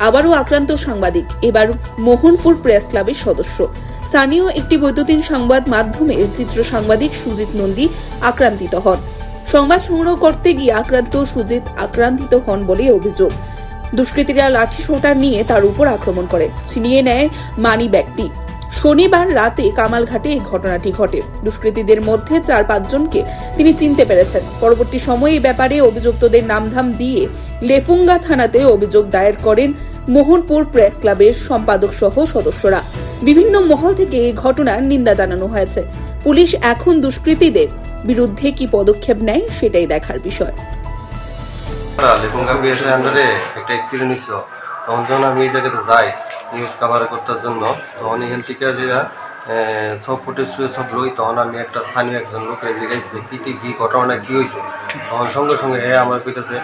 আবারও আক্রান্ত সাংবাদিক, এবার মোহনপুর প্রেস ক্লাবের সদস্য। স্থানীয় একটি বৈদ্যুতিন সংবাদ মাধ্যমের চিত্র সাংবাদিক সুজিত নন্দী আক্রান্তিত হন। সংবাদ সংগ্রহ করতে গিয়ে আক্রান্ত সুজিত আক্রান্তিত হন বলে অভিযোগ। দুষ্কৃতীরা লাঠি সোটা নিয়ে তার উপর আক্রমণ করে, ছিনিয়ে নেয় মানি ব্যাগটি। শনিবার রাতে কামালঘাটে এই ঘটনাটি ঘটে। দুষ্কৃতীদের মধ্যে 4-5 জনকে তিনি চিনতে পেরেছেন। পরবর্তী সময়ে এই ব্যাপারে অভিযুক্তদের নামধাম দিয়ে লেফুঙ্গা থানাতে অভিযোগ দায়ের করেন মোহনপুর প্রেস ক্লাবের সম্পাদক সহ সদস্যরা। বিভিন্ন মহল থেকে এই ঘটনার নিন্দা জানানো হয়েছে। পুলিশ এখন দুষ্কৃতীদের বিরুদ্ধে কি পদক্ষেপ নেয় সেটাই দেখার বিষয়। লেফুঙ্গা বিএসের আন্ডারে একটা অ্যাক্সিডেন্ট হয়েছিল, তখন যখন আমি এই জায়গাতে যাই নিউজ কাভার করতে জন্য, তখন এখান থেকে যেটা সব ফুটেজ সব লই, তখন আমি একটা স্থানীয় একজন লোকের জিজ্ঞাসা যে কী ঘটনা কী হয়েছে। তখন সঙ্গে সঙ্গে আমার কইতেছে,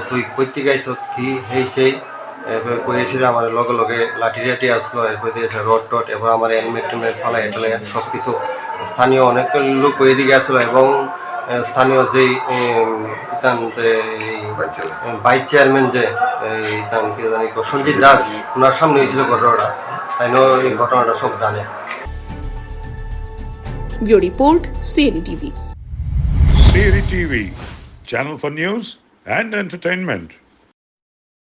তুই কইতে গাইছ কি সেই কই এসে আমার লগে লগে লাঠি টাঠি আসলো, এরপর দিয়েছে রড টড, এবার আমার হেলমেট টেলমেট ফালাই এটালে সব কিছু। স্থানীয় অনেক লোক এদিকে আসলো এবং স্থানীয় যেই যে ভাইস চেয়ারম্যান যে কি জানি সঞ্জিত দাস, ওনার সামনে হয়েছিল ঘটনাটা, তাই এই ঘটনাটা সব জানে। Bureau report, CNE TV. CNE TV, channel for news and entertainment.